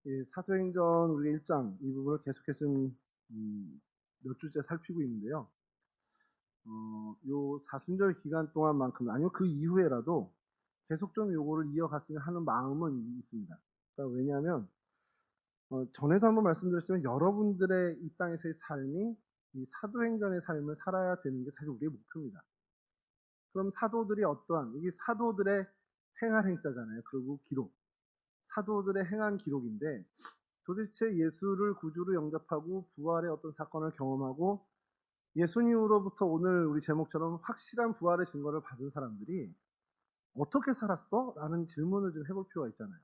예, 사도행전 우리가 1장 이 부분을 계속해서 몇 주째 살피고 있는데요. 요 사순절 기간 동안만큼 아니면 그 이후에라도 계속 좀 요거를 이어갔으면 하는 마음은 있습니다. 그러니까 왜냐하면 전에도 한번 말씀드렸지만 여러분들의 이 땅에서의 삶이 이 사도행전의 삶을 살아야 되는 게 사실 우리의 목표입니다. 그럼 사도들이 어떠한 이게 사도들의 행할 행자잖아요. 그리고 기록. 사도들의 행한 기록인데 도대체 예수를 구주로 영접하고 부활의 어떤 사건을 경험하고 예수님으로부터 오늘 우리 제목처럼 확실한 부활의 증거를 받은 사람들이 어떻게 살았어? 라는 질문을 좀 해볼 필요가 있잖아요.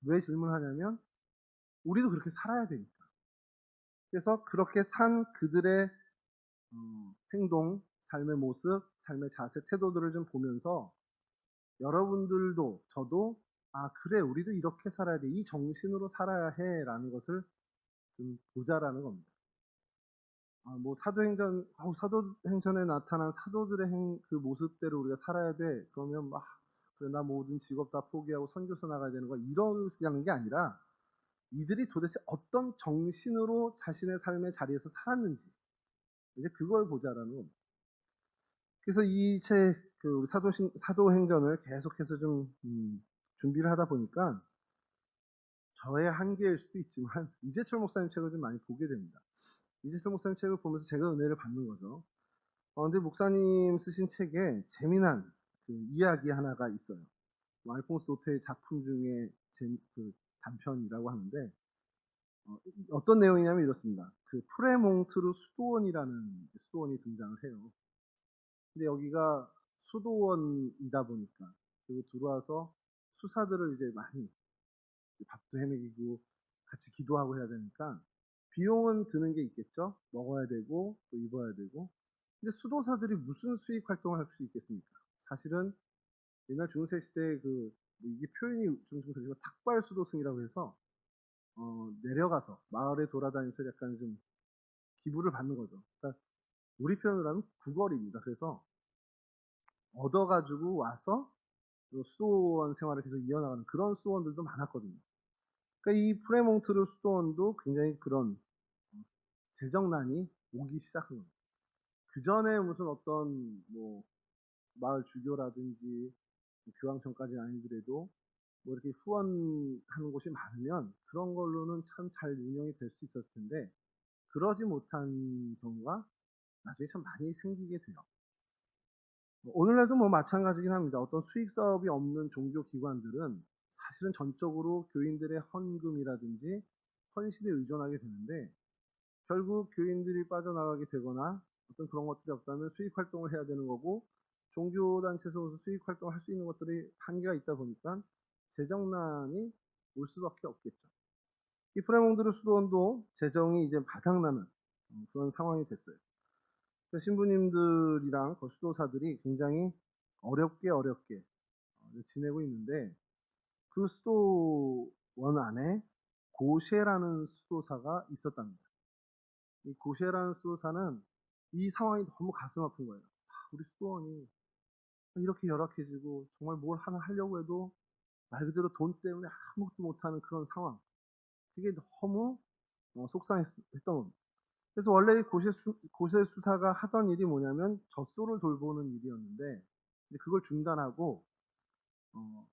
왜 질문하냐면 우리도 그렇게 살아야 되니까. 그래서 그렇게 산 그들의 행동, 삶의 모습, 삶의 자세, 태도들을 좀 보면서 여러분들도 저도 아 그래 우리도 이렇게 살아야 돼. 이 정신으로 살아야 해 라는 것을 좀 보자라는 겁니다. 뭐 사도행전에 나타난 사도들의 그 모습대로 우리가 살아야 돼. 그러면 막 그래 나 모든 직업 다 포기하고 선교사 나가야 되는 거야. 이러는 게 아니라 이들이 도대체 어떤 정신으로 자신의 삶의 자리에서 살았는지 이제 그걸 보자라는 겁니다. 그래서 이 책 그 사도행전을 계속해서 좀 준비를 하다 보니까 저의 한계일 수도 있지만 이재철 목사님 책을 좀 많이 보게 됩니다. 이재철 목사님 책을 보면서 제가 은혜를 받는 거죠. 근데 목사님 쓰신 책에 재미난 그 이야기 하나가 있어요. 알폰스 노트의 작품 중에 그 단편이라고 하는데 어떤 내용이냐면 이렇습니다. 그 프레몽트르 수도원이라는 수도원이 등장을 해요. 근데 여기가 수도원이다 보니까 그리고 들어와서 수사들을 이제 많이 밥도 해먹이고 같이 기도하고 해야 되니까 비용은 드는 게 있겠죠. 먹어야 되고 또 입어야 되고. 근데 수도사들이 무슨 수익 활동을 할 수 있겠습니까? 사실은 옛날 중세 시대에 뭐 이게 표현이 좀 그렇지만 탁발 수도승이라고 해서 내려가서 마을에 돌아다니면서 약간 좀 기부를 받는 거죠. 그러니까 우리 표현으로 하면 구걸입니다. 그래서 얻어가지고 와서 수도원 생활을 계속 이어나가는 그런 수도원들도 많았거든요. 그러니까 이 프레몽트르 수도원도 굉장히 그런 재정난이 오기 시작한 겁니다. 그 전에 무슨 어떤 뭐 마을 주교라든지 교황청까지는 아니더라도 뭐 이렇게 후원하는 곳이 많으면 그런 걸로는 참 잘 운영이 될 수 있었을 텐데 그러지 못한 경우가 나중에 참 많이 생기게 돼요. 오늘날도 뭐 마찬가지긴 합니다. 어떤 수익 사업이 없는 종교 기관들은 사실은 전적으로 교인들의 헌금이라든지 헌신에 의존하게 되는데 결국 교인들이 빠져나가게 되거나 어떤 그런 것들이 없다면 수익 활동을 해야 되는 거고 종교단체에서 수익 활동을 할 수 있는 것들이 한계가 있다 보니까 재정난이 올 수밖에 없겠죠. 이 프레몽드르 수도원도 재정이 이제 바닥나는 그런 상황이 됐어요. 신부님들이랑 그 수도사들이 굉장히 어렵게 지내고 있는데 그 수도원 안에 고셰라는 수도사가 있었답니다. 이 고셰라는 수도사는 이 상황이 너무 가슴 아픈 거예요. 우리 수도원이 이렇게 열악해지고 정말 뭘 하나 하려고 해도 말 그대로 돈 때문에 아무것도 못하는 그런 상황. 그게 너무 속상했던 겁니다. 그래서 원래 고세 수사가 하던 일이 뭐냐면 젖소를 돌보는 일이었는데 이제 그걸 중단하고 어,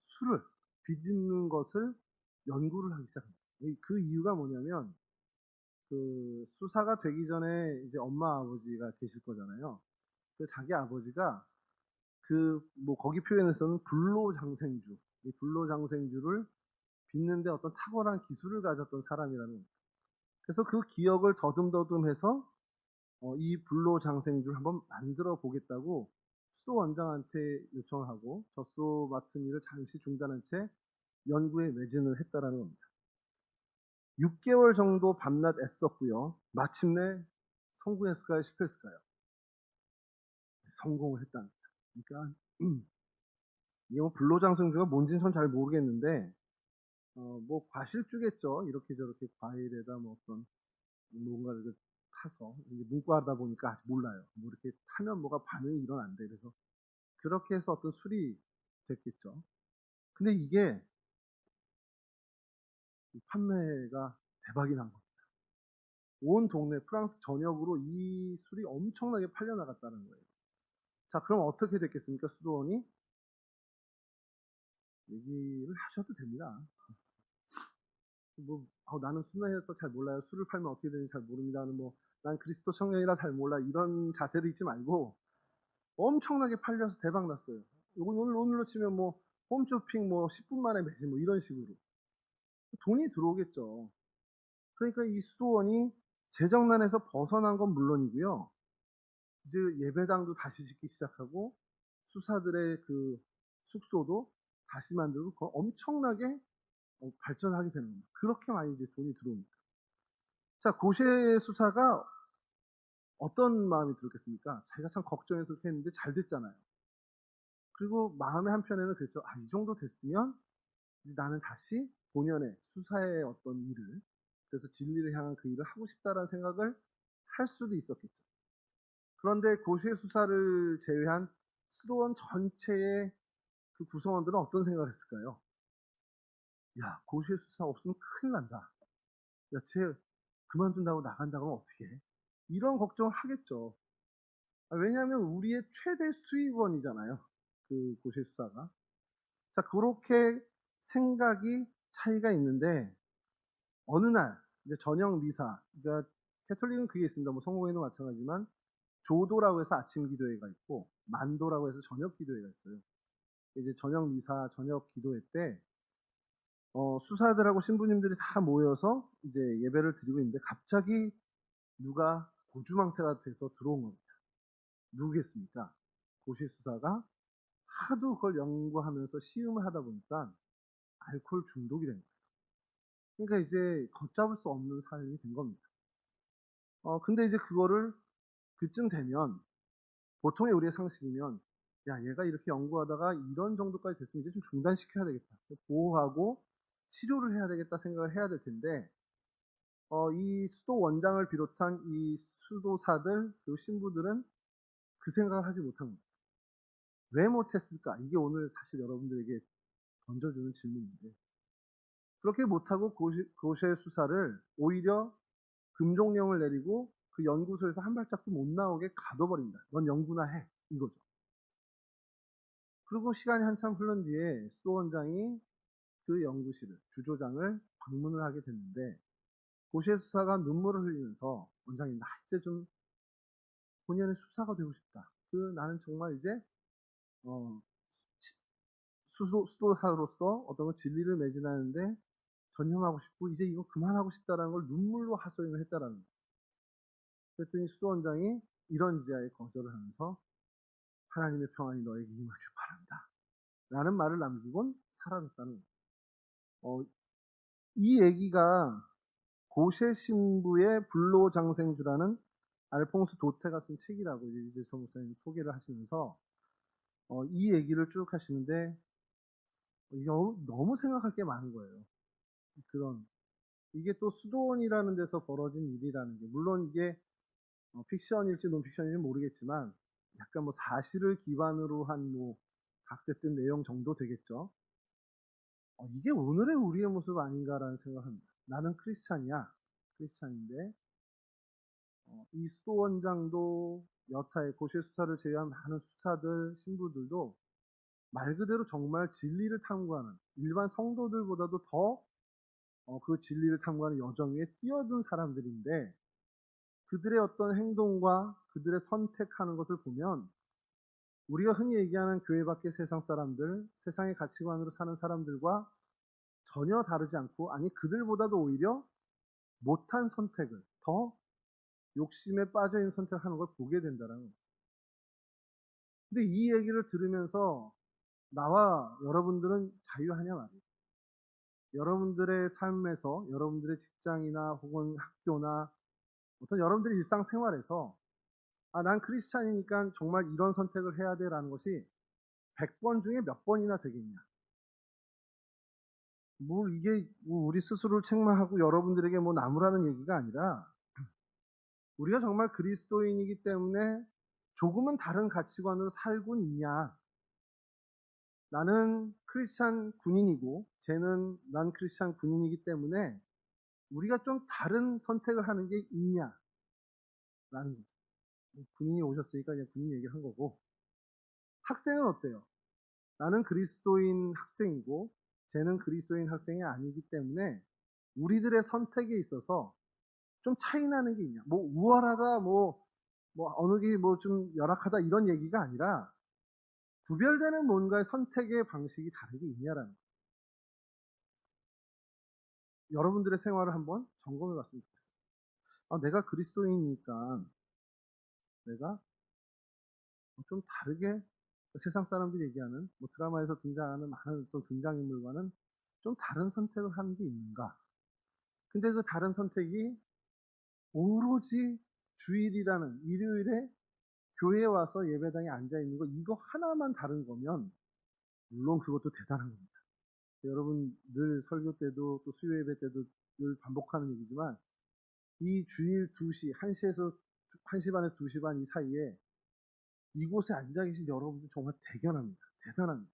술을 빚는 것을 연구를 하기 시작합니다. 그 이유가 뭐냐면 그 수사가 되기 전에 이제 엄마 아버지가 계실 거잖아요. 그 자기 아버지가 그 뭐 거기 표현에서는 불로장생주, 이 불로장생주를 빚는데 어떤 탁월한 기술을 가졌던 사람이라는 거예요. 그래서 그 기억을 더듬더듬해서 이 불로장생주를 한번 만들어 보겠다고 수도 원장한테 요청을 하고 젖소 맡은 일을 잠시 중단한 채 연구에 매진을 했다라는 겁니다. 6개월 정도 밤낮 애썼고요. 마침내 성공했을까요? 실패했을까요? 성공을 했답니다. 그러니까 이게 뭐 불로장생주가 뭔지는 전 잘 모르겠는데 뭐 과실주겠죠. 이렇게 저렇게 과일에다 뭐 어떤 뭔가를 타서 이제 문과하다 보니까 아직 몰라요. 뭐 이렇게 타면 뭐가 반응이 일어난대. 그래서 그렇게 해서 어떤 술이 됐겠죠. 근데 이게 판매가 대박이 난 겁니다. 온 동네 프랑스 전역으로 이 술이 엄청나게 팔려 나갔다는 거예요. 자, 그럼 어떻게 됐겠습니까? 수도원이 얘기를 하셔도 됩니다. 나는 순회해서 잘 몰라요. 술을 팔면 어떻게 되는지 잘 모릅니다는 난 그리스도 청년이라 잘 몰라. 이런 자세를 잊지 말고 엄청나게 팔려서 대박 났어요. 이건 오늘로 치면 홈쇼핑 10분 만에 매진 이런 식으로. 돈이 들어오겠죠. 그러니까 이 수도원이 재정난에서 벗어난 건 물론이고요. 이제 예배당도 다시 짓기 시작하고 수사들의 그 숙소도 다시 만들고 엄청나게 발전하게 되는 겁니다. 그렇게 많이 이제 돈이 들어옵니다. 자, 고세 수사가 어떤 마음이 들었겠습니까? 자기가 참 걱정해서 그렇게 했는데 잘 됐잖아요. 그리고 마음의 한편에는 그랬죠. 이 정도 됐으면 이제 나는 다시 본연의 수사의 어떤 일을, 그래서 진리를 향한 그 일을 하고 싶다라는 생각을 할 수도 있었겠죠. 그런데 고세 수사를 제외한 수도원 전체의 그 구성원들은 어떤 생각을 했을까요? 야, 고세 수사 없으면 큰일 난다. 야, 쟤 그만둔다고 나간다고 하면 어떻게 해? 이런 걱정을 하겠죠. 왜냐하면 우리의 최대 수익원이잖아요. 그 고세 수사가. 자, 그렇게 생각이 차이가 있는데 어느 날 이제 저녁 미사, 그러니까 캐톨릭은 그게 있습니다. 성공회도 마찬가지지만 조도라고 해서 아침 기도회가 있고 만도라고 해서 저녁 기도회가 있어요. 이제 저녁 미사, 저녁 기도회 때 수사들하고 신부님들이 다 모여서 이제 예배를 드리고 있는데 갑자기 누가 고주망태가 돼서 들어온 겁니다. 누구겠습니까? 고시 수사가 하도 그걸 연구하면서 시음을 하다 보니까 알코올 중독이 된 거예요. 그러니까 이제 걷잡을 수 없는 삶이 된 겁니다. 근데 이제 그거를 그쯤 되면 보통의 우리의 상식이면 야, 얘가 이렇게 연구하다가 이런 정도까지 됐으면 이제 좀 중단시켜야 되겠다. 보호하고 치료를 해야 되겠다 생각을 해야 될 텐데 이 수도 원장을 비롯한 이 수도사들 그리고 신부들은 그 생각을 하지 못한 겁니다. 왜 못했을까? 이게 오늘 사실 여러분들에게 던져주는 질문인데 그렇게 못하고 고시의 수사를 오히려 금종령을 내리고 그 연구소에서 한 발짝도 못 나오게 가둬버립니다. 넌 연구나 해. 이거죠. 그리고 시간이 한참 흐른 뒤에 수도 원장이 그 연구실을, 주조장을 방문을 하게 됐는데 고시의 수사가 눈물을 흘리면서 원장님, 나 이제 좀 본연의 수사가 되고 싶다. 나는 정말 이제 어, 수도사로서 어떤 진리를 매진하는데 전념하고 싶고 이제 이거 그만하고 싶다라는 걸 눈물로 하소연을 했다라는 거예요. 그랬더니 수도원장이 이런 지하에 거절을 하면서 하나님의 평안이 너에게 임하길 바란다. 라는 말을 남기곤 사라졌다는 거예요. 이 얘기가 고세 신부의 불로장생주라는 알퐁스 도테가 쓴 책이라고 이재성 목사님 소개를 하시면서 이 얘기를 쭉 하시는데 너무 생각할 게 많은 거예요. 이게 또 수도원이라는 데서 벌어진 일이라는 게 물론 이게 픽션일지 논픽션일지 모르겠지만 약간 사실을 기반으로 한 각색된 내용 정도 되겠죠. 이게 오늘의 우리의 모습 아닌가라는 생각을 합니다. 나는 크리스찬이야. 크리스찬인데 이 수도원장도 여타의 고시의 수사를 제외한 많은 수사들, 신부들도 말 그대로 정말 진리를 탐구하는 일반 성도들보다도 더 그 진리를 탐구하는 여정 위에 뛰어든 사람들인데 그들의 어떤 행동과 그들의 선택하는 것을 보면 우리가 흔히 얘기하는 교회 밖의 세상 사람들, 세상의 가치관으로 사는 사람들과 전혀 다르지 않고 아니 그들보다도 오히려 못한 선택을 더 욕심에 빠져 있는 선택을 하는 걸 보게 된다는 거예요. 근데 이 얘기를 들으면서 나와 여러분들은 자유하냐 말이에요. 여러분들의 삶에서 여러분들의 직장이나 혹은 학교나 어떤 여러분들의 일상생활에서 난 크리스찬이니까 정말 이런 선택을 해야 돼라는 것이 100번 중에 몇 번이나 되겠냐. 이게 우리 스스로를 책망하고 여러분들에게 나무라는 얘기가 아니라 우리가 정말 그리스도인이기 때문에 조금은 다른 가치관으로 살고 있냐. 나는 크리스찬 군인이고 난 크리스찬 군인이기 때문에 우리가 좀 다른 선택을 하는 게 있냐라는 거죠. 군인이 오셨으니까 그냥 군인 얘기를 한 거고, 학생은 어때요? 나는 그리스도인 학생이고 쟤는 그리스도인 학생이 아니기 때문에 우리들의 선택에 있어서 좀 차이 나는 게 있냐? 뭐 우월하다, 뭐 어느 게 뭐 좀 열악하다 이런 얘기가 아니라 구별되는 뭔가의 선택의 방식이 다르게 있냐라는 거예요. 여러분들의 생활을 한번 점검해 봤으면 좋겠어요. 내가 그리스도인이니까 내가 좀 다르게 세상 사람들이 얘기하는 뭐 드라마에서 등장하는 많은 어떤 등장인물과는 좀 다른 선택을 하는 게 있는가? 근데 그 다른 선택이 오로지 주일이라는 일요일에 교회에 와서 예배당에 앉아 있는 거 이거 하나만 다른 거면 물론 그것도 대단한 겁니다. 여러분 늘 설교 때도 또 수요 예배 때도 늘 반복하는 얘기지만 이 주일 2시, 1시에서 1시 반에서 2시 반 이 사이에 이곳에 앉아 계신 여러분들 정말 대견합니다. 대단합니다.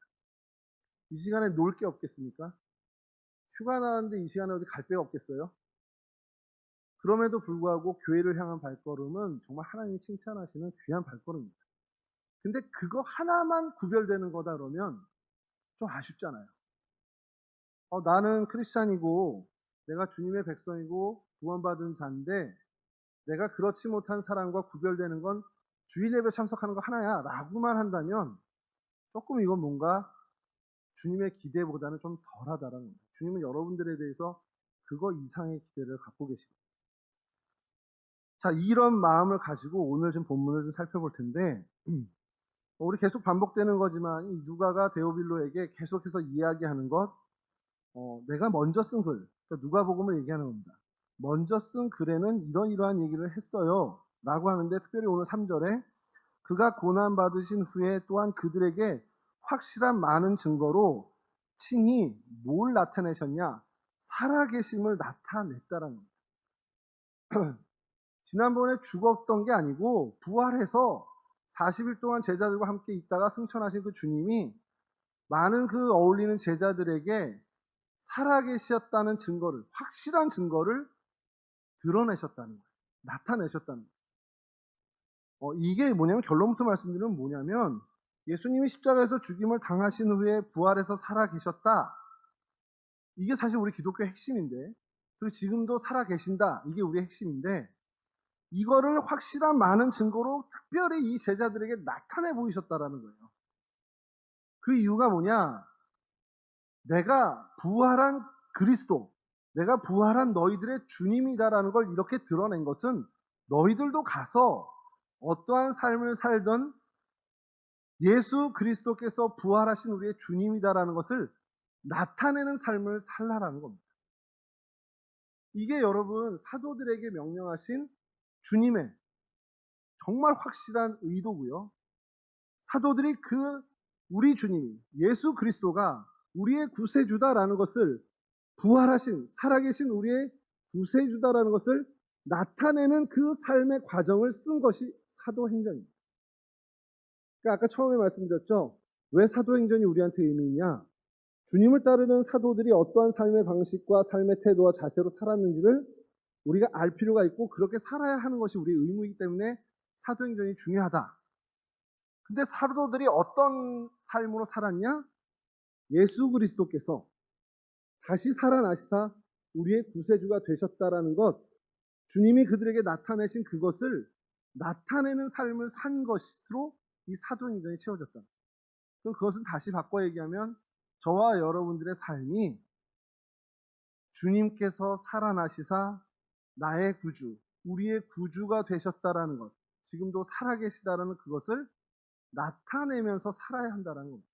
이 시간에 놀 게 없겠습니까? 휴가 나왔는데 이 시간에 어디 갈 데가 없겠어요? 그럼에도 불구하고 교회를 향한 발걸음은 정말 하나님이 칭찬하시는 귀한 발걸음입니다. 근데 그거 하나만 구별되는 거다 그러면 좀 아쉽잖아요. 나는 크리스찬이고 내가 주님의 백성이고 구원받은 자인데 내가 그렇지 못한 사람과 구별되는 건 주일 예배 참석하는 거 하나야 라고만 한다면 조금 이건 뭔가 주님의 기대보다는 좀 덜하다라는 겁니다. 주님은 여러분들에 대해서 그거 이상의 기대를 갖고 계시거든요. 자, 이런 마음을 가지고 오늘 좀 본문을 좀 살펴볼 텐데 우리 계속 반복되는 거지만 이 누가가 데오빌로에게 계속해서 이야기하는 것, 내가 먼저 쓴 글, 그러니까 누가복음을 얘기하는 겁니다. 먼저 쓴 글에는 이러한 얘기를 했어요 라고 하는데 특별히 오늘 3절에 그가 고난받으신 후에 또한 그들에게 확실한 많은 증거로 친히 뭘 나타내셨냐? 살아계심을 나타냈다라는 겁니다. 지난번에 죽었던 게 아니고 부활해서 40일 동안 제자들과 함께 있다가 승천하신 그 주님이 많은 그 어울리는 제자들에게 살아계셨다는 증거를, 확실한 증거를 드러내셨다는 거예요. 나타내셨다는 거예요. 이게 뭐냐면 결론부터 말씀드리면 뭐냐면 예수님이 십자가에서 죽임을 당하신 후에 부활해서 살아계셨다. 이게 사실 우리 기독교의 핵심인데, 그리고 지금도 살아계신다. 이게 우리의 핵심인데, 이거를 확실한 많은 증거로 특별히 이 제자들에게 나타내 보이셨다라는 거예요. 그 이유가 뭐냐? 내가 부활한 그리스도, 내가 부활한 너희들의 주님이다라는 걸 이렇게 드러낸 것은 너희들도 가서 어떠한 삶을 살던 예수 그리스도께서 부활하신 우리의 주님이다라는 것을 나타내는 삶을 살라라는 겁니다. 이게 여러분 사도들에게 명령하신 주님의 정말 확실한 의도고요. 사도들이 우리 주님이 예수 그리스도가 우리의 구세주다라는 것을 부활하신 살아계신 우리의 구세주다라는 것을 나타내는 그 삶의 과정을 쓴 것이 사도행전입니다. 그러니까 아까 처음에 말씀드렸죠. 왜 사도행전이 우리한테 의미 있냐? 주님을 따르는 사도들이 어떠한 삶의 방식과 삶의 태도와 자세로 살았는지를 우리가 알 필요가 있고 그렇게 살아야 하는 것이 우리의 의무이기 때문에 사도행전이 중요하다. 근데 사도들이 어떤 삶으로 살았냐? 예수 그리스도께서 다시 살아나시사 우리의 구세주가 되셨다라는 것, 주님이 그들에게 나타내신 그것을 나타내는 삶을 산 것으로 이 사도행전이 채워졌다. 그럼 그것은 다시 바꿔 얘기하면 저와 여러분들의 삶이 주님께서 살아나시사 나의 구주, 우리의 구주가 되셨다라는 것, 지금도 살아계시다라는 그것을 나타내면서 살아야 한다는 겁니다.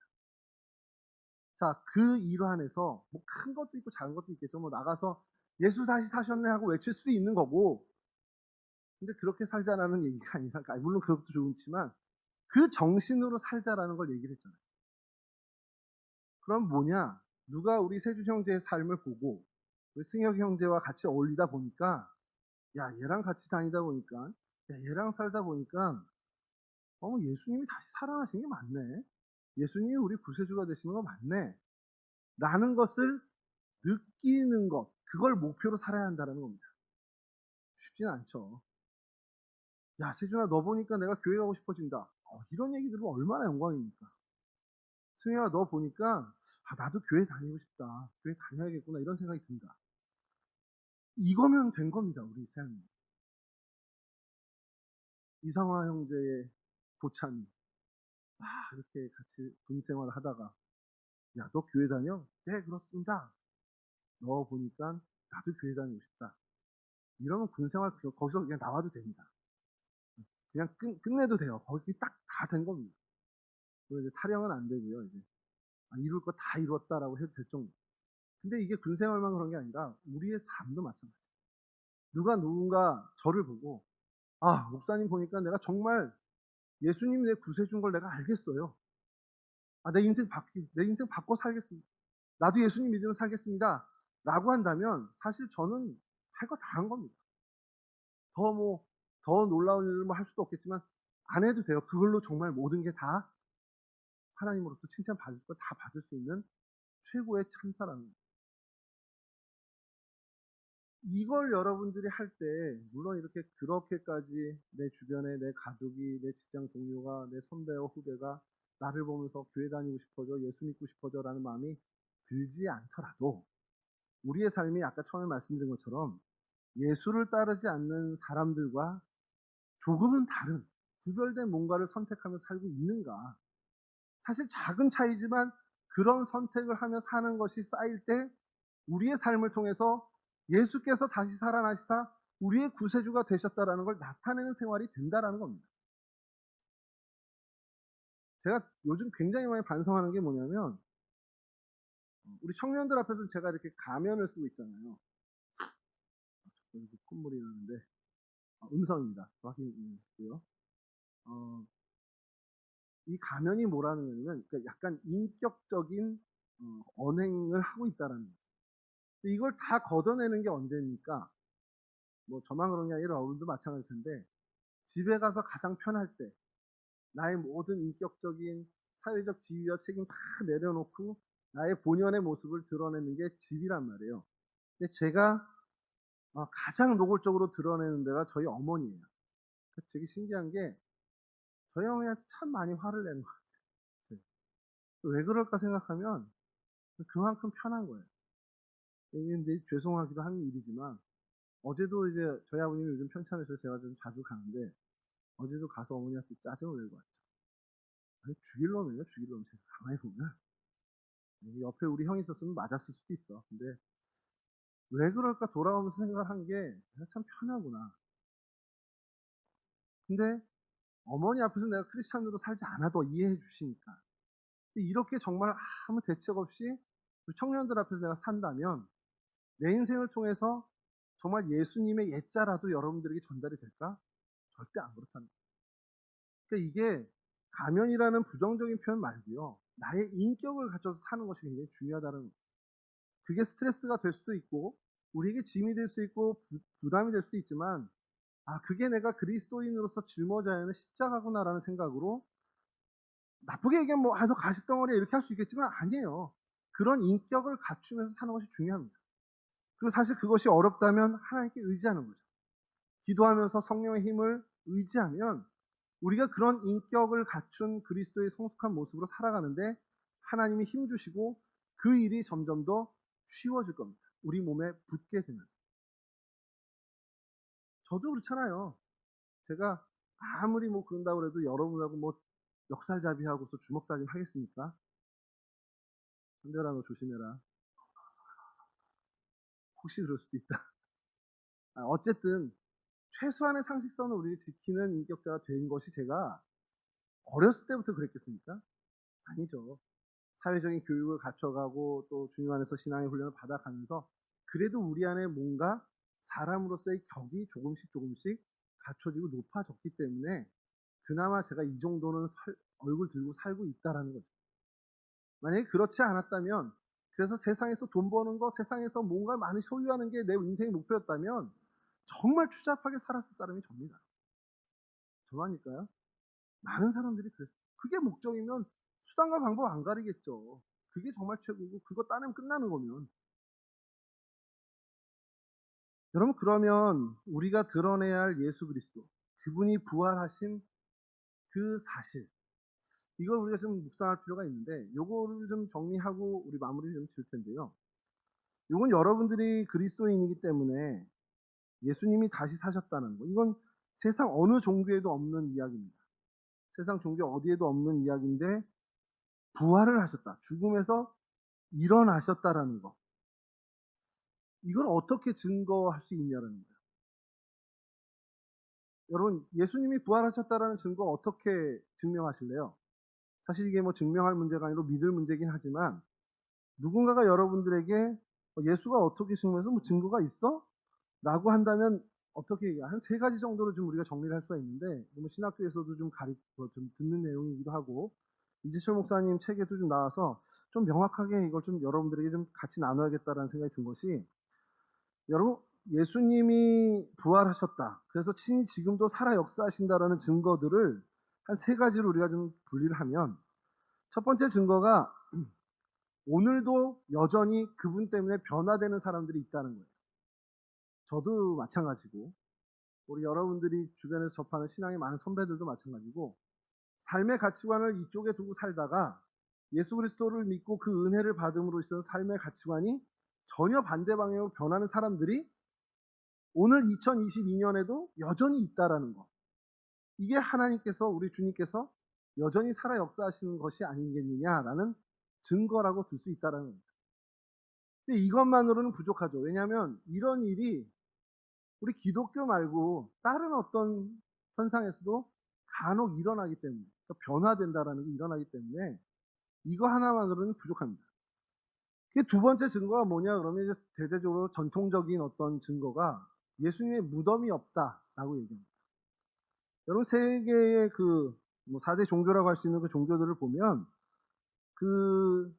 자, 그 일환에서 뭐 큰 것도 있고 작은 것도 있겠죠. 뭐 나가서 예수 다시 사셨네 하고 외칠 수도 있는 거고, 근데 그렇게 살자라는 얘기가 아니라, 물론 그것도 좋지만 그 정신으로 살자라는 걸 얘기를 했잖아요. 그럼 뭐냐? 누가 우리 세주 형제의 삶을 보고 우리 승혁 형제와 같이 어울리다 보니까, 야 얘랑 같이 다니다 보니까, 야 얘랑 살다 보니까 예수님이 다시 살아나신 게 맞네. 예수님이 우리 구세주가 되시는 거 맞네. 라는 것을 느끼는 것, 그걸 목표로 살아야 한다는 겁니다. 쉽지는 않죠. 야, 세준아, 너 보니까 내가 교회 가고 싶어진다. 이런 얘기 들으면 얼마나 영광입니까? 승혜야, 너 보니까, 나도 교회 다니고 싶다. 교회 다녀야겠구나. 이런 생각이 든다. 이거면 된 겁니다, 우리 삶이. 이상화 형제의 고참이, 이렇게 같이 군생활 하다가, 야, 너 교회 다녀? 네, 그렇습니다. 너 보니까 나도 교회 다니고 싶다. 이러면 군생활 거기서 그냥 나와도 됩니다. 그냥 끝내도 돼요. 거기 딱 다 된 겁니다. 그리고 이제 타령은 안 되고요. 이제 이룰 거 다 이뤘다라고 해도 될 정도. 근데 이게 군생활만 그런 게 아니라 우리의 삶도 마찬가지예요. 누군가 저를 보고 목사님 보니까 내가 정말 예수님이 내 구세주인 걸 내가 알겠어요. 내 인생 바꿔 살겠습니다. 나도 예수님 믿으면 살겠습니다. 라고 한다면 사실 저는 할 거 다 한 겁니다. 더 놀라운 일을 할 수도 없겠지만 안 해도 돼요. 그걸로 정말 모든 게 다 하나님으로부터 칭찬받을 거 다 받을 수 있는 최고의 찬사라는 거예요. 이걸 여러분들이 할 때 물론 이렇게 그렇게까지 내 주변에 내 가족이 내 직장 동료가 내 선배와 후배가 나를 보면서 교회 다니고 싶어져 예수 믿고 싶어져라는 마음이 들지 않더라도 우리의 삶이 아까 처음에 말씀드린 것처럼 예수를 따르지 않는 사람들과 조금은 다른 구별된 뭔가를 선택하며 살고 있는가. 사실 작은 차이지만 그런 선택을 하며 사는 것이 쌓일 때 우리의 삶을 통해서 예수께서 다시 살아나시사 우리의 구세주가 되셨다라는 걸 나타내는 생활이 된다라는 겁니다. 제가 요즘 굉장히 많이 반성하는 게 뭐냐면 우리 청년들 앞에서 제가 이렇게 가면을 쓰고 있잖아요. 여기 콧물이 나는데 음성입니다. 확인이고요. 이 가면이 뭐라는 거냐면 그러니까 약간 인격적인 언행을 하고 있다라는 거예요. 근데 이걸 다 걷어내는 게 언제입니까? 뭐 저만 그런 게 아니라 여러분도 마찬가지일 텐데 집에 가서 가장 편할 때 나의 모든 인격적인 사회적 지위와 책임 다 내려놓고 나의 본연의 모습을 드러내는 게 집이란 말이에요. 근데 제가 가장 노골적으로 드러내는 데가 저희 어머니예요. 되게 신기한 게 저희 어머니한테 참 많이 화를 내는 것 같아요. 왜 그럴까 생각하면 그만큼 편한 거예요. 근데 죄송하기도 하는 일이지만 어제도 이제 저희 아버님이 요즘 편찮으셔서 제가 좀 자주 가는데 어제도 가서 어머니한테 짜증을 내고 왔죠. 아니 죽일 놈이에요, 죽일 놈. 제가 가만히 보면 옆에 우리 형이 있었으면 맞았을 수도 있어. 근데 왜 그럴까 돌아오면서 생각을 한 게 내가 참 편하구나. 근데 어머니 앞에서 내가 크리스찬으로 살지 않아도 이해해 주시니까. 이렇게 정말 아무 대책 없이 청년들 앞에서 내가 산다면 내 인생을 통해서 정말 예수님의 옛자라도 여러분들에게 전달이 될까? 절대 안 그렇다는 거예요. 그러니까 이게 가면이라는 부정적인 표현 말고요. 나의 인격을 갖춰서 사는 것이 굉장히 중요하다는 거예요. 그게 스트레스가 될 수도 있고 우리에게 짐이 될 수 있고 부담이 될 수도 있지만 그게 내가 그리스도인으로서 짊어져야 하는 십자가구나라는 생각으로 나쁘게 얘기하면 너 가식덩어리야 이렇게 할 수 있겠지만 아니에요. 그런 인격을 갖추면서 사는 것이 중요합니다. 그리고 사실 그것이 어렵다면 하나님께 의지하는 거죠. 기도하면서 성령의 힘을 의지하면 우리가 그런 인격을 갖춘 그리스도의 성숙한 모습으로 살아가는데 하나님이 힘 주시고 그 일이 점점 더 쉬워질 겁니다. 우리 몸에 붙게 되면서. 저도 그렇잖아요. 제가 아무리 그런다고 해도 여러분하고 역살잡이하고서 주먹다짐 하겠습니까? 현별아 너 조심해라. 혹시 그럴 수도 있다. 어쨌든 최소한의 상식선을 우리가 지키는 인격자가 된 것이 제가 어렸을 때부터 그랬겠습니까? 아니죠. 사회적인 교육을 갖춰가고 또 주님 안에서 신앙의 훈련을 받아가면서 그래도 우리 안에 뭔가 사람으로서의 격이 조금씩 갖춰지고 높아졌기 때문에 그나마 제가 이 정도는 얼굴 들고 살고 있다라는 거죠. 만약에 그렇지 않았다면 그래서 세상에서 돈 버는 거 세상에서 뭔가 많이 소유하는 게 내 인생의 목표였다면 정말 추잡하게 살았을 사람이 접니다. 저만일까요? 많은 사람들이 그랬어요. 그게 목적이면 수단과 방법 안 가리겠죠. 그게 정말 최고고 그거 따내면 끝나는 거면. 여러분 그러면 우리가 드러내야 할 예수 그리스도, 그분이 부활하신 그 사실, 이걸 우리가 좀 묵상할 필요가 있는데 요거를 좀 정리하고 우리 마무리 좀 지을 텐데요. 요건 여러분들이 그리스도인이기 때문에 예수님이 다시 사셨다는 거, 이건 세상 어느 종교에도 없는 이야기입니다. 세상 종교 어디에도 없는 이야기인데 부활을 하셨다, 죽음에서 일어나셨다라는 거, 이걸 어떻게 증거할 수 있냐라는 거예요. 여러분 예수님이 부활하셨다라는 증거 어떻게 증명하실래요? 사실 이게 뭐 증명할 문제가 아니고 믿을 문제긴 하지만 누군가가 여러분들에게 예수가 어떻게 증명해서 뭐 증거가 있어? 라고 한다면 어떻게 얘기해요? 한 세 가지 정도로 좀 우리가 정리를 할 수가 있는데, 뭐 신학교에서도 좀 좀 듣는 내용이기도 하고, 이재철 목사님 책에도 좀 나와서 좀 명확하게 이걸 좀 여러분들에게 좀 같이 나눠야겠다라는 생각이 든 것이, 여러분, 예수님이 부활하셨다, 그래서 친히 지금도 살아 역사하신다라는 증거들을 한 세 가지로 우리가 좀 분리를 하면, 첫 번째 증거가 오늘도 여전히 그분 때문에 변화되는 사람들이 있다는 거예요. 저도 마찬가지고, 우리 여러분들이 주변에서 접하는 신앙의 많은 선배들도 마찬가지고, 삶의 가치관을 이쪽에 두고 살다가 예수 그리스도를 믿고 그 은혜를 받음으로 있어서 삶의 가치관이 전혀 반대 방향으로 변하는 사람들이 오늘 2022년에도 여전히 있다라는 거. 이게 하나님께서, 우리 주님께서 여전히 살아 역사하시는 것이 아니겠느냐라는 증거라고 들 수 있다라는 겁니다. 근데 이것만으로는 부족하죠. 왜냐하면 이런 일이 우리 기독교 말고 다른 어떤 현상에서도 간혹 일어나기 때문에, 그러니까 변화된다라는 게 일어나기 때문에 이거 하나만으로는 부족합니다. 두 번째 증거가 뭐냐 그러면 이제 대대적으로 전통적인 어떤 증거가 예수님의 무덤이 없다라고 얘기합니다. 여러분 세계의 뭐 4대 종교라고 할 수 있는 그 종교들을 보면 그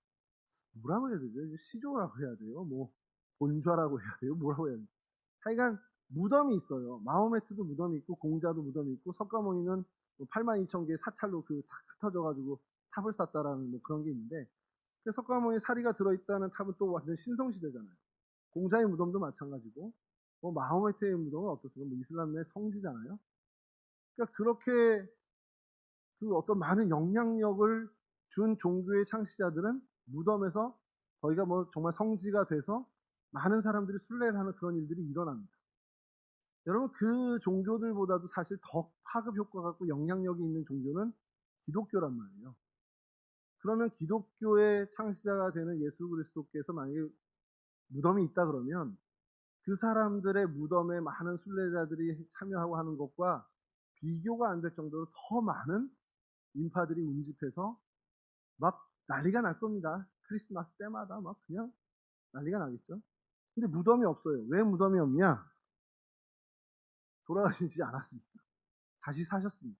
뭐라고 해야 되죠? 시조라고 해야 돼요? 뭐 본좌라고 해야 돼요? 뭐라고 해야 돼요? 하여간 무덤이 있어요. 마호메트도 무덤이 있고 공자도 무덤이 있고 석가모니는 82,000개의 사찰로 흩어져가지고 탑을 쌓았다라는 뭐 그런 게 있는데, 그 석가모니 사리가 들어있다는 탑은 또 완전 신성시대잖아요. 공자의 무덤도 마찬가지고, 뭐 마호메트의 무덤은 어떻습니까? 뭐 이슬람의 성지잖아요. 그러니까 그렇게 그 어떤 많은 영향력을 준 종교의 창시자들은 무덤에서 거기가 뭐 정말 성지가 돼서 많은 사람들이 순례를 하는 그런 일들이 일어납니다. 여러분 그 종교들보다도 사실 더 파급 효과가 있고 영향력이 있는 종교는 기독교란 말이에요. 그러면 기독교의 창시자가 되는 예수 그리스도께서 만약에 무덤이 있다 그러면 그 사람들의 무덤에 많은 순례자들이 참여하고 하는 것과 비교가 안 될 정도로 더 많은 인파들이 운집해서 막 난리가 날 겁니다. 크리스마스 때마다 막 그냥 난리가 나겠죠. 근데 무덤이 없어요. 왜 무덤이 없냐? 돌아가시지 않았으니까. 다시 사셨으니까.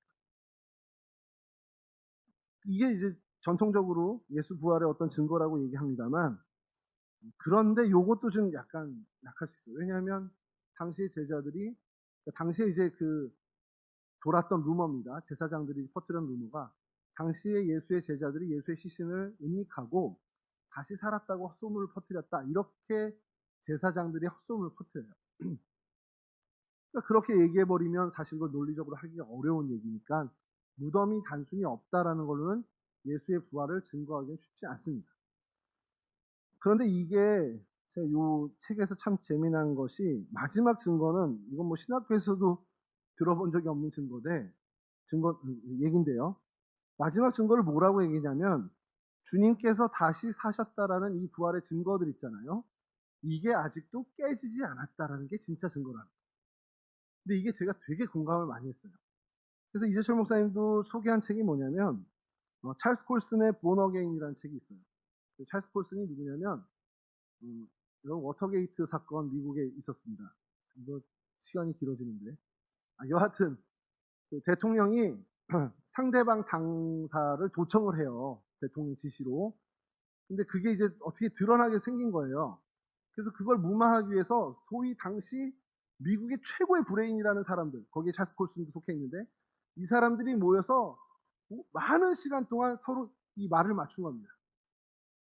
이게 이제 전통적으로 예수 부활의 어떤 증거라고 얘기합니다만, 그런데 요것도 좀 약간 약할 수 있어요. 왜냐하면 당시의 제자들이, 당시에 이제 돌았던 루머입니다. 제사장들이 퍼뜨린 루머가 당시에 예수의 제자들이 예수의 시신을 은닉하고 다시 살았다고 헛소문을 퍼뜨렸다, 이렇게 제사장들이 헛소문을 퍼뜨려요. 그러니까 그렇게 얘기해버리면 사실 그걸 논리적으로 하기가 어려운 얘기니까 무덤이 단순히 없다라는 걸로는 예수의 부활을 증거하기는 쉽지 않습니다. 그런데 이게 제가 이 책에서 참 재미난 것이, 마지막 증거는 이건 뭐 신학교에서도 들어본 적이 없는 얘긴데요. 마지막 증거를 뭐라고 얘기냐면 주님께서 다시 사셨다라는 이 부활의 증거들 있잖아요. 이게 아직도 깨지지 않았다라는 게 진짜 증거랍니다. 근데 이게 제가 되게 공감을 많이 했어요. 그래서 이재철 목사님도 소개한 책이 뭐냐면 찰스 콜슨의 본 어게인이라는 책이 있어요. 찰스 콜슨이 누구냐면 여러분 워터게이트 사건 미국에 있었습니다. 이거 시간이 길어지는데, 여하튼 대통령이 상대방 당사를 도청을 해요. 대통령 지시로. 근데 그게 이제 어떻게 드러나게 생긴 거예요. 그래서 그걸 무마하기 위해서 소위 당시 미국의 최고의 브레인이라는 사람들, 거기에 찰스 콜슨도 속해 있는데, 이 사람들이 모여서 많은 시간 동안 서로 이 말을 맞춘 겁니다.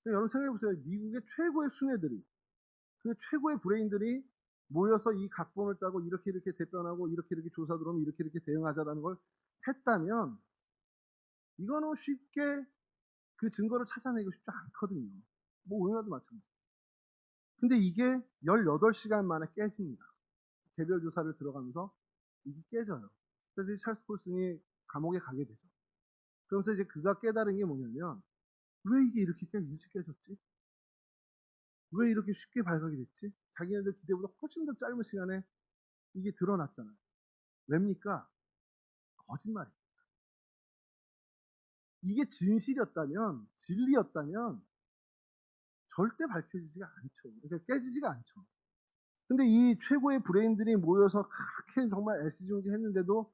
여러분 생각해 보세요. 미국의 최고의 수뇌들이, 그 최고의 브레인들이 모여서 이 각본을 짜고 이렇게 이렇게 대변하고 이렇게 이렇게 조사 들어오면 이렇게 이렇게 대응하자라는 걸 했다면 이거는 쉽게 그 증거를 찾아내기 쉽지 않거든요. 뭐 오늘도 마찬가지. 근데 이게 18시간 만에 깨집니다. 개별 조사를 들어가면서 이게 깨져요. 그래서 이 찰스 콜슨이 감옥에 가게 되죠. 그러면서 이제 그가 깨달은 게 뭐냐면 왜 이게 이렇게 일찍 깨졌지? 왜 이렇게 쉽게 발각이 됐지? 자기네들 기대보다 훨씬 더 짧은 시간에 이게 드러났잖아요. 왜입니까? 거짓말이에요. 이게 진실이었다면, 진리였다면 절대 밝혀지지가 않죠. 그러니까 깨지지가 않죠. 근데 이 최고의 브레인들이 모여서 그렇게 정말 애지중지했는데도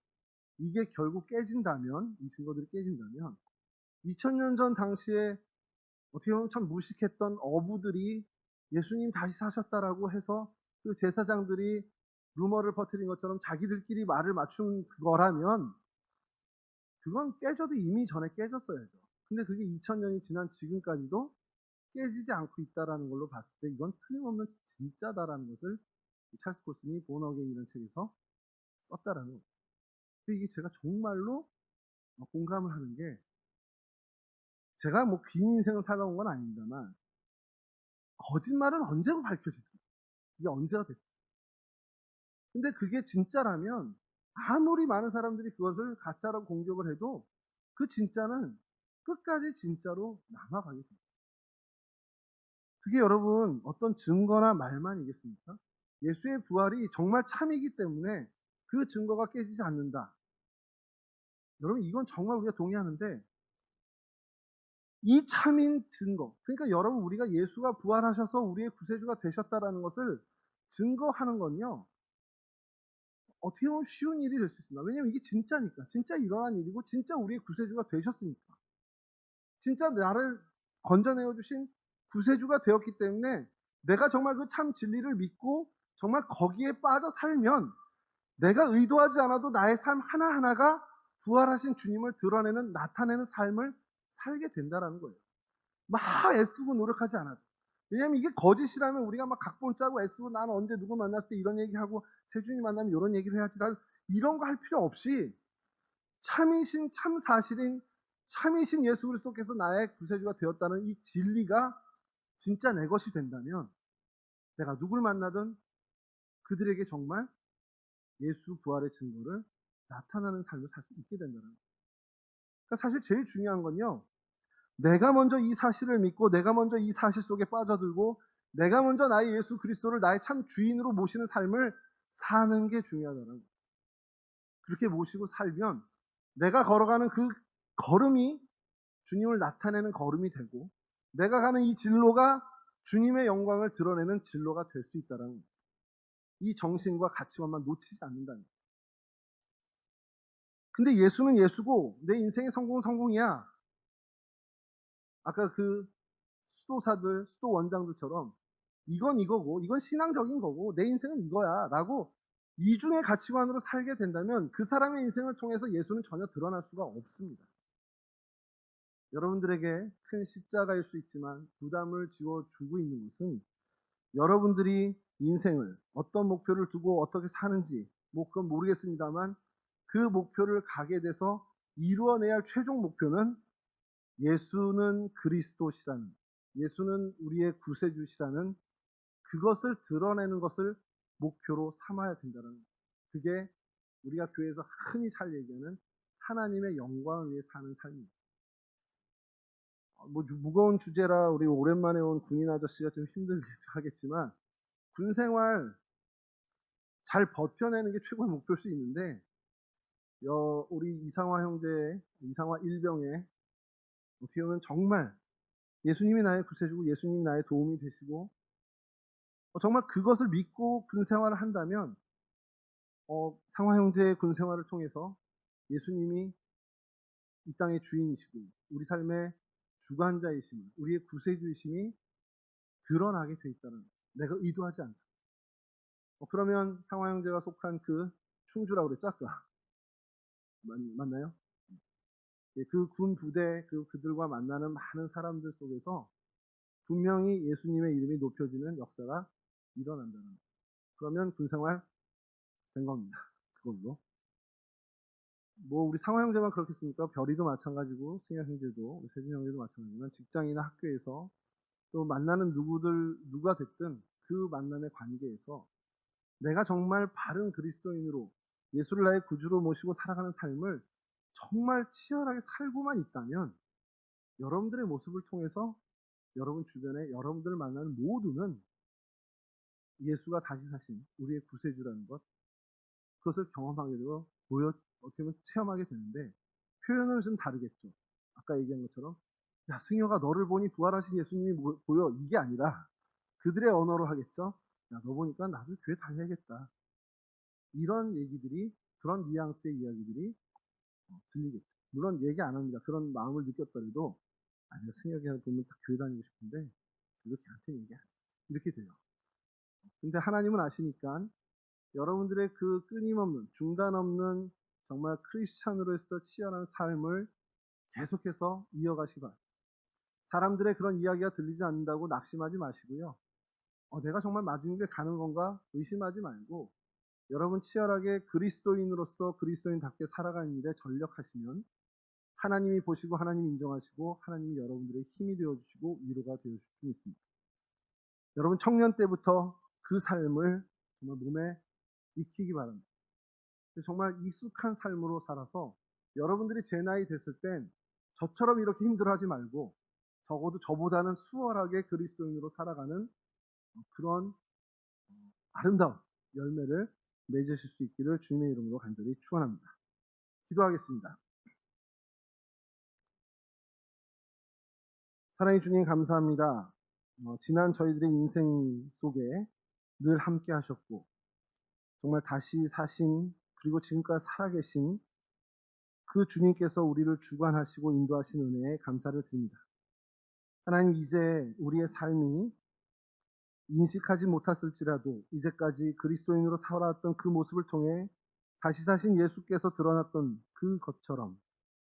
이게 결국 깨진다면, 이 증거들이 깨진다면 2000년 전 당시에 어떻게 보면 참 무식했던 어부들이 예수님 다시 사셨다라고 해서 그 제사장들이 루머를 퍼뜨린 것처럼 자기들끼리 말을 맞춘 거라면 그건 깨져도 이미 전에 깨졌어야죠. 근데 그게 2000년이 지난 지금까지도 깨지지 않고 있다라는 걸로 봤을 때 이건 틀림없는 진짜다라는 것을 찰스 콜슨이 본 어게인이라는 책에서 썼다라는 거예요. 근데 이게 제가 정말로 공감을 하는 게 제가 뭐 긴 인생을 살아온 건 아닙니다만 거짓말은 언제고 밝혀지든 이게 언제가 됐든 근데 그게 진짜라면 아무리 많은 사람들이 그것을 가짜라고 공격을 해도 그 진짜는 끝까지 진짜로 남아가게 됩니다. 그게 여러분 어떤 증거나 말만이겠습니까? 예수의 부활이 정말 참이기 때문에 그 증거가 깨지지 않는다. 여러분 이건 정말 우리가 동의하는데 이 참인 증거, 그러니까 여러분 우리가 예수가 부활하셔서 우리의 구세주가 되셨다라는 것을 증거하는 건요. 어떻게 보면 쉬운 일이 될 수 있습니다. 왜냐하면 이게 진짜니까. 진짜 일어난 일이고 진짜 우리의 구세주가 되셨으니까. 진짜 나를 건져내어 주신 구세주가 되었기 때문에 내가 정말 그 참 진리를 믿고 정말 거기에 빠져 살면 내가 의도하지 않아도 나의 삶 하나하나가 부활하신 주님을 드러내는 나타내는 삶을 살게 된다라는 거예요. 막 애쓰고 노력하지 않아도. 왜냐하면 이게 거짓이라면 우리가 막 각본 짜고 애쓰고 나는 언제 누구 만났을 때 이런 얘기하고 세준이 만나면 이런 얘기를 해야지 이런 거 할 필요 없이 참이신 참 사실인 참이신 예수 그리스도께서 나의 구세주가 되었다는 이 진리가 진짜 내 것이 된다면 내가 누굴 만나든 그들에게 정말 예수 부활의 증거를 나타나는 삶을 살 수 있게 된다는 거예요. 그러니까 사실 제일 중요한 건요. 내가 먼저 이 사실을 믿고 내가 먼저 이 사실 속에 빠져들고 내가 먼저 나의 예수 그리스도를 나의 참 주인으로 모시는 삶을 사는 게 중요하다는 거예요. 그렇게 모시고 살면 내가 걸어가는 그 걸음이 주님을 나타내는 걸음이 되고 내가 가는 이 진로가 주님의 영광을 드러내는 진로가 될 수 있다는 거예요. 이 정신과 가치관만 놓치지 않는다는 거예요. 근데 예수는 예수고 내 인생의 성공은 성공이야. 아까 그 수도사들, 수도 원장들처럼 이건 이거고 이건 신앙적인 거고 내 인생은 이거야 라고 이중의 가치관으로 살게 된다면 그 사람의 인생을 통해서 예수는 전혀 드러날 수가 없습니다. 여러분들에게 큰 십자가일 수 있지만 부담을 지워주고 있는 것은 여러분들이 인생을 어떤 목표를 두고 어떻게 사는지 뭐 그건 모르겠습니다만 그 목표를 가게 돼서 이루어내야 할 최종 목표는 예수는 그리스도시라는 예수는 우리의 구세주시라는 그것을 드러내는 것을 목표로 삼아야 된다는 거예요. 그게 우리가 교회에서 흔히 잘 얘기하는 하나님의 영광을 위해 사는 삶입니다. 뭐 무거운 주제라 우리 오랜만에 온 군인 아저씨가 좀 힘들겠죠 하겠지만 군 생활 잘 버텨내는 게 최고의 목표일 수 있는데 우리 이상화 형제, 이상화 일병의 어떻게 보면 정말 예수님이 나의 구세주고 예수님이 나의 도움이 되시고 정말 그것을 믿고 군 생활을 한다면 상화 형제의 군 생활을 통해서 예수님이 이 땅의 주인이시고 우리 삶의 주관자이심을 우리의 구세주이심이 드러나게 돼 있다는 내가 의도하지 않다. 그러면 상화 형제가 속한 그 충주라고 그랬죠 아까 맞나요? 예, 그 군 부대 그들과 만나는 많은 사람들 속에서 분명히 예수님의 이름이 높여지는 역사가 일어난다는 거예요. 그러면 군생활 된 겁니다. 그걸로. 뭐 우리 상호 형제만 그렇겠습니까? 별이도 마찬가지고 승현 형제도 세준 형제도 마찬가지지만 직장이나 학교에서 또 만나는 누가 됐든 그 만남의 관계에서 내가 정말 바른 그리스도인으로 예수를 나의 구주로 모시고 살아가는 삶을 정말 치열하게 살고만 있다면 여러분들의 모습을 통해서 여러분 주변에 여러분들을 만나는 모두는 예수가 다시 사신 우리의 구세주라는 것, 그것을 경험하게 되고 어떻게 보면 체험하게 되는데 표현은 좀 다르겠죠. 아까 얘기한 것처럼 야 승효가 너를 보니 부활하신 예수님이 보여 이게 아니라 그들의 언어로 하겠죠. 야 너 보니까 나도 교회 다녀야겠다. 이런 얘기들이 그런 뉘앙스의 이야기들이 들리겠죠. 물론 얘기 안 합니다. 그런 마음을 느꼈더라도 아 내가 승혁이 보면 딱 교회 다니고 싶은데 그래도 걔한테 얘기 안 해. 이렇게 돼요. 근데 하나님은 아시니까 여러분들의 그 끊임없는 중단 없는 정말 크리스찬으로서 치열한 삶을 계속해서 이어가시기 바랍니다. 사람들의 그런 이야기가 들리지 않는다고 낙심하지 마시고요. 내가 정말 맞은 길 가는 건가 의심하지 말고 여러분 치열하게 그리스도인으로서 그리스도인답게 살아가는 일에 전력하시면 하나님이 보시고 하나님이 인정하시고 하나님이 여러분들의 힘이 되어주시고 위로가 되어주실 수 있습니다. 여러분 청년 때부터 그 삶을 정말 몸에 익히기 바랍니다. 정말 익숙한 삶으로 살아서 여러분들이 제 나이 됐을 땐 저처럼 이렇게 힘들어하지 말고 적어도 저보다는 수월하게 그리스도인으로 살아가는 그런 아름다운 열매를 맺으실 수 있기를 주님의 이름으로 간절히 축원합니다. 기도하겠습니다. 사랑의 주님 감사합니다. 지난 저희들의 인생 속에 늘 함께 하셨고 정말 다시 사신 그리고 지금까지 살아계신 그 주님께서 우리를 주관하시고 인도하신 은혜에 감사를 드립니다. 하나님 이제 우리의 삶이 인식하지 못했을지라도 이제까지 그리스도인으로 살아왔던 그 모습을 통해 다시 사신 예수께서 드러났던 그것처럼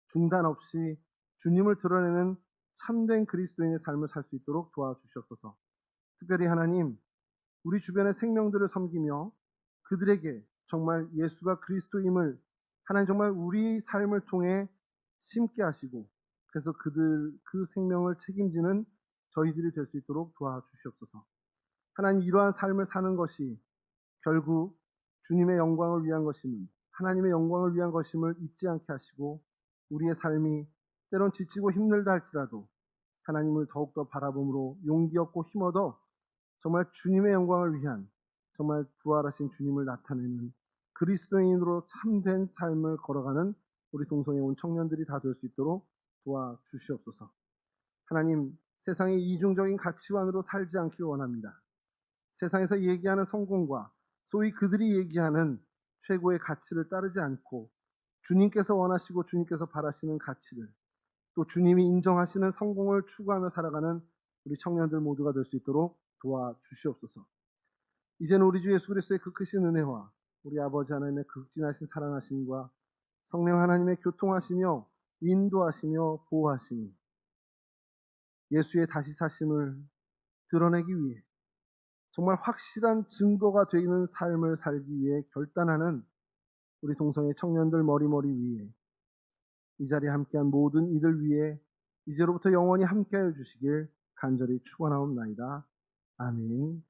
중단 없이 주님을 드러내는 참된 그리스도인의 삶을 살 수 있도록 도와주시옵소서. 특별히 하나님, 우리 주변의 생명들을 섬기며 그들에게 정말 예수가 그리스도임을 하나님 정말 우리 삶을 통해 심게 하시고 그래서 그 생명을 책임지는 저희들이 될 수 있도록 도와주시옵소서. 하나님 이러한 삶을 사는 것이 결국 주님의 영광을 위한 것임을 하나님의 영광을 위한 것임을 잊지 않게 하시고 우리의 삶이 때론 지치고 힘들다 할지라도 하나님을 더욱더 바라봄으로 용기 얻고 힘 얻어 정말 주님의 영광을 위한 정말 부활하신 주님을 나타내는 그리스도인으로 참된 삶을 걸어가는 우리 동성애 온 청년들이 다 될 수 있도록 도와주시옵소서. 하나님 세상의 이중적인 가치관으로 살지 않길 원합니다. 세상에서 얘기하는 성공과 소위 그들이 얘기하는 최고의 가치를 따르지 않고 주님께서 원하시고 주님께서 바라시는 가치를 또 주님이 인정하시는 성공을 추구하며 살아가는 우리 청년들 모두가 될 수 있도록 도와주시옵소서. 이제는 우리 주 예수 그리스도의 그 크신 은혜와 우리 아버지 하나님의 극진하신 사랑하심과 성령 하나님의 교통하시며 인도하시며 보호하시니 예수의 다시 사심을 드러내기 위해 정말 확실한 증거가 되는 삶을 살기 위해 결단하는 우리 동성애 청년들 머리머리 위에 이 자리에 함께한 모든 이들 위해 이제로부터 영원히 함께하여 주시길 간절히 축원하옵나이다. 아멘.